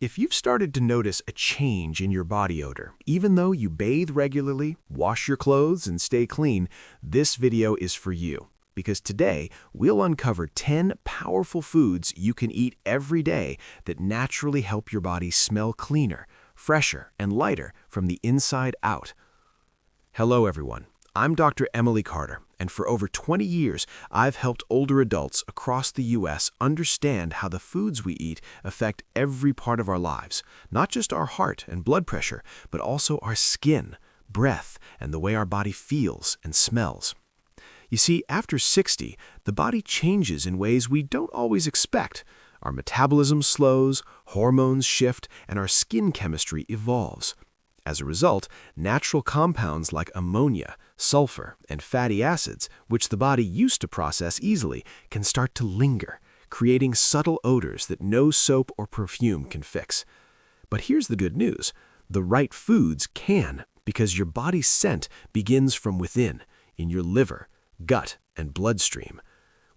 If you've started to notice a change in your body odor, even though you bathe regularly, wash your clothes, and stay clean, this video is for you. Because today, we'll uncover 10 powerful foods you can eat every day that naturally help your body smell cleaner, fresher, and lighter from the inside out. Hello, everyone. I'm Dr. Emily Carter, and for over 20 years, I've helped older adults across the U.S. understand how the foods we eat affect every part of our lives, not just our heart and blood pressure, but also our skin, breath, and the way our body feels and smells. You see, after 60, the body changes in ways we don't always expect. Our metabolism slows, hormones shift, and our skin chemistry evolves. As a result, natural compounds like ammonia, sulfur, and fatty acids, which the body used to process easily, can start to linger, creating subtle odors that no soap or perfume can fix. But here's the good news. The right foods can, because your body's scent begins from within, in your liver, gut, and bloodstream.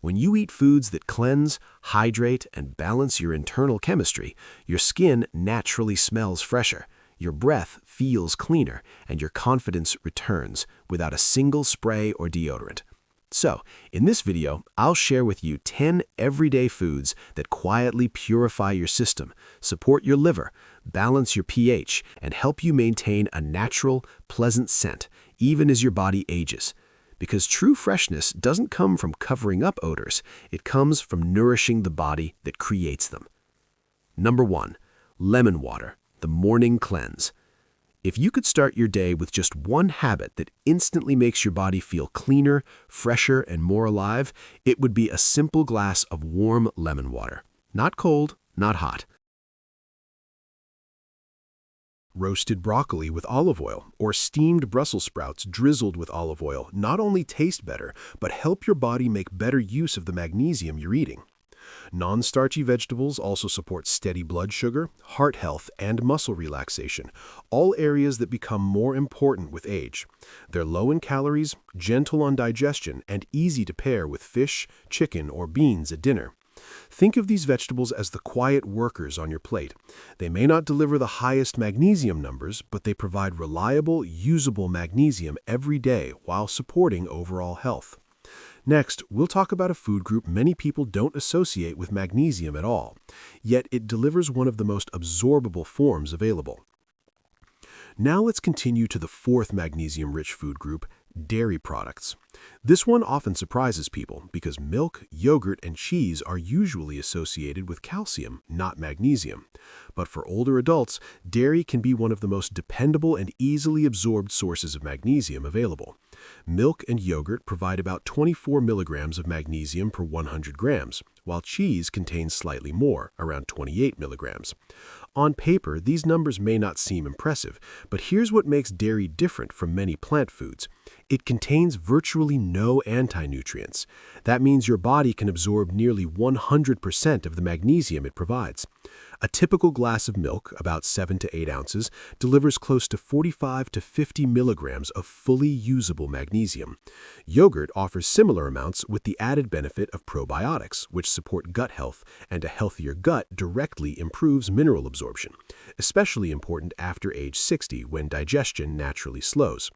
When you eat foods that cleanse, hydrate, and balance your internal chemistry, your skin naturally smells fresher. Your breath feels cleaner, and your confidence returns without a single spray or deodorant. So, in this video, I'll share with you 10 everyday foods that quietly purify your system, support your liver, balance your pH, and help you maintain a natural, pleasant scent, even as your body ages. Because true freshness doesn't come from covering up odors, it comes from nourishing the body that creates them. Number 1. Lemon water. The morning cleanse. If you could start your day with just one habit that instantly makes your body feel cleaner, fresher, and more alive, it would be a simple glass of warm lemon water. Not cold, not hot. Roasted broccoli with olive oil or steamed Brussels sprouts drizzled with olive oil not only taste better, but help your body make better use of the magnesium you're eating. Non-starchy vegetables also support steady blood sugar, heart health, and muscle relaxation, all areas that become more important with age. They're low in calories, gentle on digestion, and easy to pair with fish, chicken, or beans at dinner. Think of these vegetables as the quiet workers on your plate. They may not deliver the highest magnesium numbers, but they provide reliable, usable magnesium every day while supporting overall health. Next, we'll talk about a food group many people don't associate with magnesium at all, yet it delivers one of the most absorbable forms available. Now let's continue to the fourth magnesium-rich food group, dairy products. This one often surprises people because milk, yogurt, and cheese are usually associated with calcium, not magnesium. But for older adults, dairy can be one of the most dependable and easily absorbed sources of magnesium available. Milk and yogurt provide about 24 milligrams of magnesium per 100 grams, while cheese contains slightly more, around 28 milligrams. On paper, these numbers may not seem impressive, but here's what makes dairy different from many plant foods. It contains virtually no anti-nutrients. That means your body can absorb nearly 100% of the magnesium it provides. A typical glass of milk, about 7 to 8 ounces, delivers close to 45 to 50 milligrams of fully usable magnesium. Yogurt offers similar amounts with the added benefit of probiotics, which support gut health, and a healthier gut directly improves mineral absorption, especially important after age 60 when digestion naturally slows.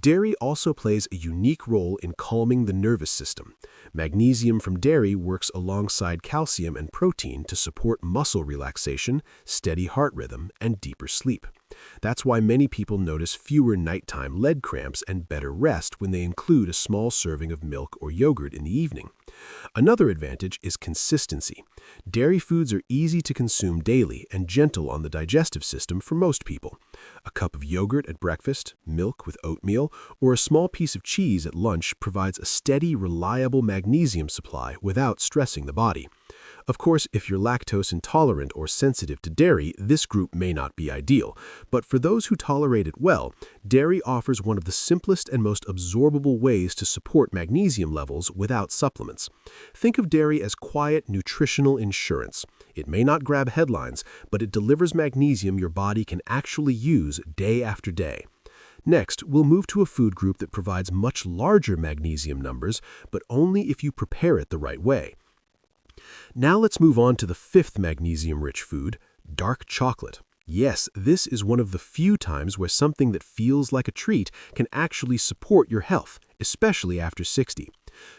Dairy also plays a unique role in calming the nervous system. Magnesium from dairy works alongside calcium and protein to support muscle relaxation, steady heart rhythm, and deeper sleep. That's why many people notice fewer nighttime leg cramps and better rest when they include a small serving of milk or yogurt in the evening. Another advantage is consistency. Dairy foods are easy to consume daily and gentle on the digestive system for most people. A cup of yogurt at breakfast, milk with oatmeal, or a small piece of cheese at lunch provides a steady, reliable magnesium supply without stressing the body. Of course, if you're lactose intolerant or sensitive to dairy, this group may not be ideal. But for those who tolerate it well, dairy offers one of the simplest and most absorbable ways to support magnesium levels without supplements. Think of dairy as quiet nutritional insurance. It may not grab headlines, but it delivers magnesium your body can actually use day after day. Next, we'll move to a food group that provides much larger magnesium numbers, but only if you prepare it the right way. Now let's move on to the fifth magnesium-rich food, Dark chocolate. Yes, this is one of the few times where something that feels like a treat can actually support your health, especially after 60.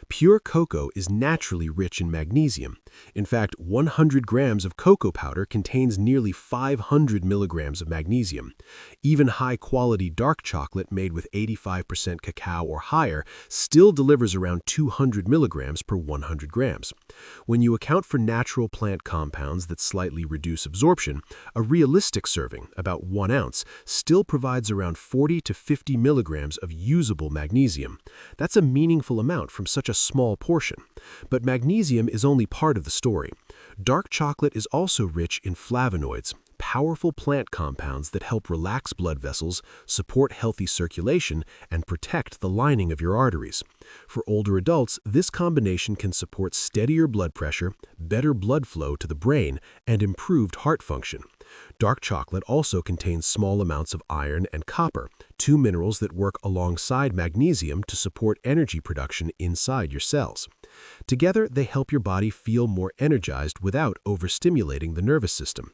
Pure cocoa is naturally rich in magnesium. In fact, 100 grams of cocoa powder contains nearly 500 milligrams of magnesium. Even high-quality dark chocolate made with 85% cacao or higher still delivers around 200 milligrams per 100 grams. When you account for natural plant compounds that slightly reduce absorption, a realistic serving, about 1 ounce, still provides around 40 to 50 milligrams of usable magnesium. That's a meaningful amount from such a small portion. But magnesium is only part of the story. Dark chocolate is also rich in flavonoids, powerful plant compounds that help relax blood vessels, support healthy circulation, and protect the lining of your arteries. For older adults, this combination can support steadier blood pressure, better blood flow to the brain, and improved heart function. Dark chocolate also contains small amounts of iron and copper, two minerals that work alongside magnesium to support energy production inside your cells. Together, they help your body feel more energized without overstimulating the nervous system.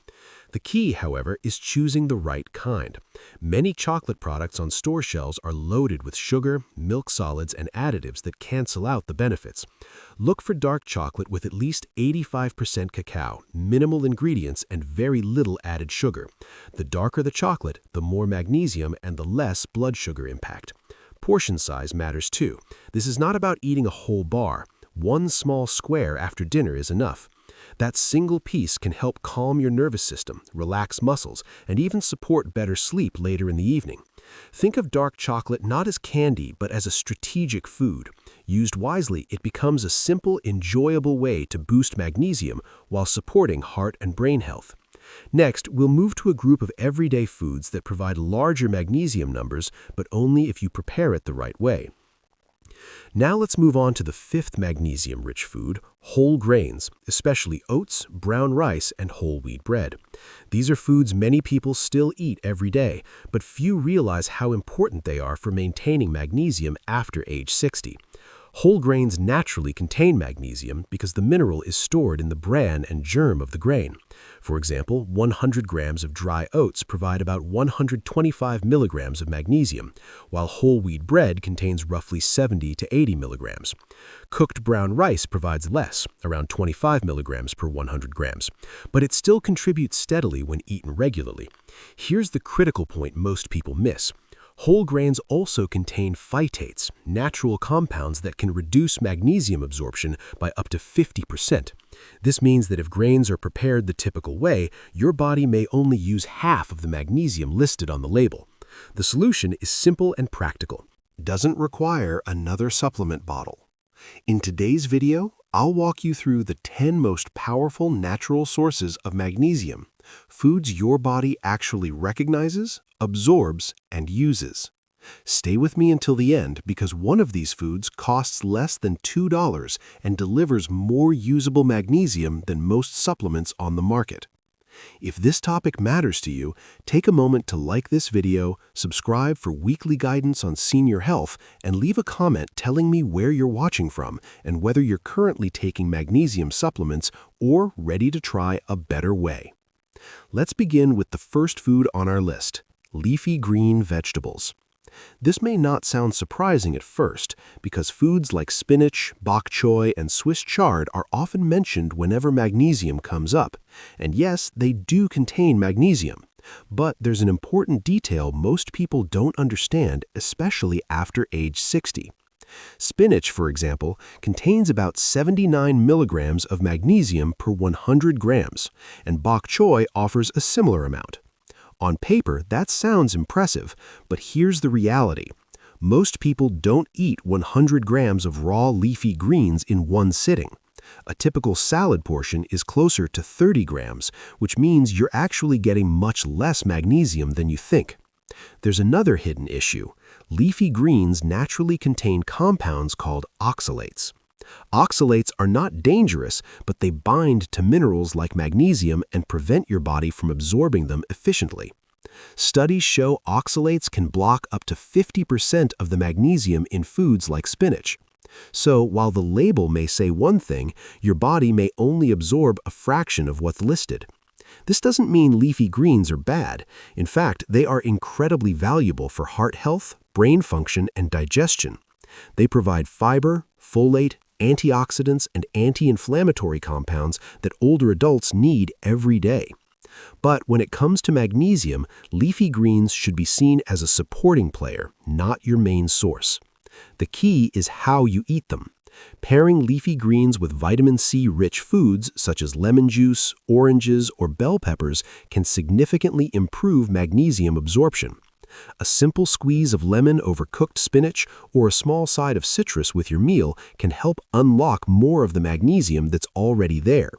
The key, however, is choosing the right kind. Many chocolate products on store shelves are loaded with sugar, milk solids, and additives that cancel out the benefits. Look for dark chocolate with at least 85% cacao, minimal ingredients, and very little added sugar. The darker the chocolate, the more magnesium and the less blood sugar impact. Portion size matters too. This is not about eating a whole bar. One small square after dinner is enough. That single piece can help calm your nervous system, relax muscles, and even support better sleep later in the evening. Think of dark chocolate not as candy, but as a strategic food. Used wisely, it becomes a simple, enjoyable way to boost magnesium while supporting heart and brain health. Next, we'll move to a group of everyday foods that provide larger magnesium numbers, but only if you prepare it the right way. Now let's move on to the fifth magnesium-rich food, whole grains, especially oats, brown rice, and whole wheat bread. These are foods many people still eat every day, but few realize how important they are for maintaining magnesium after age 60. Whole grains naturally contain magnesium because the mineral is stored in the bran and germ of the grain. For example, 100 grams of dry oats provide about 125 milligrams of magnesium, while whole wheat bread contains roughly 70 to 80 milligrams. Cooked brown rice provides less, around 25 milligrams per 100 grams, but it still contributes steadily when eaten regularly. Here's the critical point most people miss. Whole grains also contain phytates, natural compounds that can reduce magnesium absorption by up to 50%. This means that if grains are prepared the typical way, your body may only use half of the magnesium listed on the label. The solution is simple and practical. Doesn't require another supplement bottle. In today's video, I'll walk you through the 10 most powerful natural sources of magnesium, foods your body actually recognizes, absorbs, and uses. Stay with me until the end because one of these foods costs less than $2 and delivers more usable magnesium than most supplements on the market. If this topic matters to you, take a moment to like this video, subscribe for weekly guidance on senior health, and leave a comment telling me where you're watching from and whether you're currently taking magnesium supplements or ready to try a better way. Let's begin with the first food on our list, leafy green vegetables. This may not sound surprising at first because foods like spinach, bok choy, and Swiss chard are often mentioned whenever magnesium comes up. And yes, they do contain magnesium. But there's an important detail most people don't understand, especially after age 60. Spinach, for example, contains about 79 milligrams of magnesium per 100 grams, and bok choy offers a similar amount. On paper, that sounds impressive, but here's the reality. Most people don't eat 100 grams of raw leafy greens in one sitting. A typical salad portion is closer to 30 grams, which means you're actually getting much less magnesium than you think. There's another hidden issue. Leafy greens naturally contain compounds called oxalates. Oxalates are not dangerous, but they bind to minerals like magnesium and prevent your body from absorbing them efficiently. Studies show oxalates can block up to 50% of the magnesium in foods like spinach. So while the label may say one thing, your body may only absorb a fraction of what's listed. This doesn't mean leafy greens are bad. In fact, they are incredibly valuable for heart health, brain function, and digestion. They provide fiber, folate, antioxidants, and anti-inflammatory compounds that older adults need every day. But when it comes to magnesium, leafy greens should be seen as a supporting player, not your main source. The key is how you eat them. Pairing leafy greens with vitamin C-rich foods such as lemon juice, oranges, or bell peppers can significantly improve magnesium absorption. A simple squeeze of lemon over cooked spinach or a small side of citrus with your meal can help unlock more of the magnesium that's already there.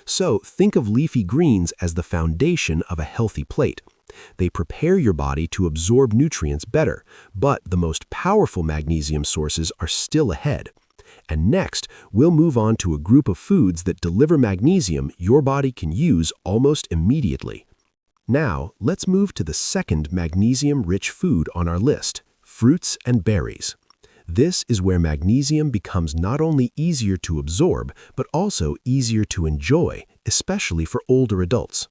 So think of leafy greens as the foundation of a healthy plate. They prepare your body to absorb nutrients better, but the most powerful magnesium sources are still ahead. And next, we'll move on to a group of foods that deliver magnesium your body can use almost immediately. Now, let's move to the second magnesium-rich food on our list, fruits and berries. This is where magnesium becomes not only easier to absorb, but also easier to enjoy, especially for older adults.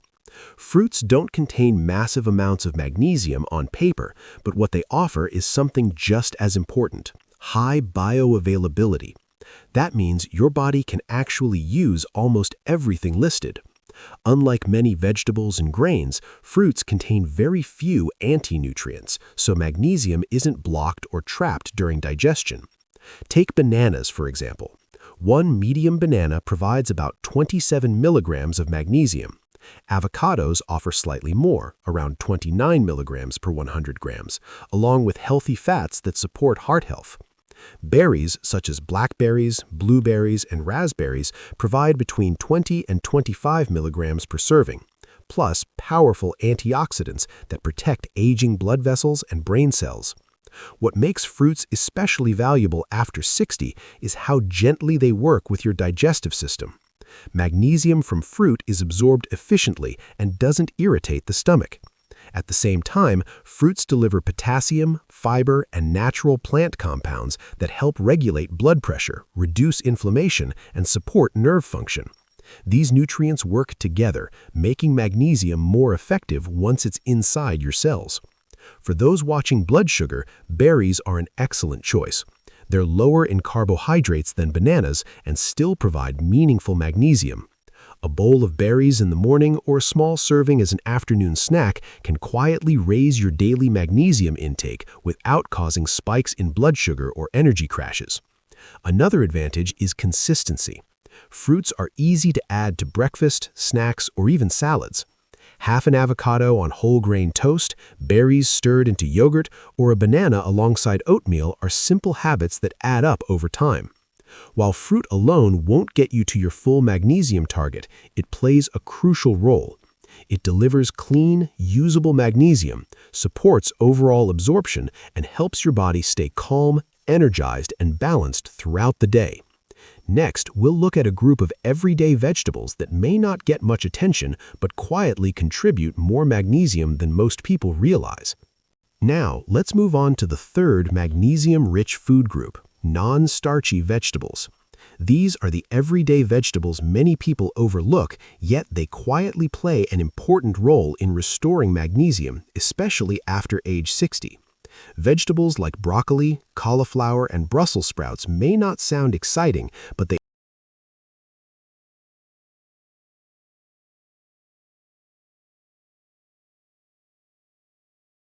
Fruits don't contain massive amounts of magnesium on paper, but what they offer is something just as important: high bioavailability. That means your body can actually use almost everything listed. Unlike many vegetables and grains, fruits contain very few anti-nutrients, so magnesium isn't blocked or trapped during digestion. Take bananas, for example. One medium banana provides about 27 milligrams of magnesium. Avocados offer slightly more, around 29 milligrams per 100 grams, along with healthy fats that support heart health. Berries such as blackberries, blueberries, and raspberries provide between 20 and 25 milligrams per serving, plus powerful antioxidants that protect aging blood vessels and brain cells. What makes fruits especially valuable after 60 is how gently they work with your digestive system. Magnesium from fruit is absorbed efficiently and doesn't irritate the stomach. At the same time, fruits deliver potassium, fiber, and natural plant compounds that help regulate blood pressure, reduce inflammation, and support nerve function. These nutrients work together, making magnesium more effective once it's inside your cells. For those watching blood sugar, berries are an excellent choice. They're lower in carbohydrates than bananas and still provide meaningful magnesium. A bowl of berries in the morning or a small serving as an afternoon snack can quietly raise your daily magnesium intake without causing spikes in blood sugar or energy crashes. Another advantage is consistency. Fruits are easy to add to breakfast, snacks, or even salads. Half an avocado on whole grain toast, berries stirred into yogurt, or a banana alongside oatmeal are simple habits that add up over time. While fruit alone won't get you to your full magnesium target, it plays a crucial role. It delivers clean, usable magnesium, supports overall absorption, and helps your body stay calm, energized, and balanced throughout the day. Next, we'll look at a group of everyday vegetables that may not get much attention but quietly contribute more magnesium than most people realize. Now, let's move on to the third magnesium-rich food group: non-starchy vegetables. These are the everyday vegetables many people overlook, yet they quietly play an important role in restoring magnesium, especially after age 60. Vegetables like broccoli, cauliflower, and Brussels sprouts may not sound exciting, but they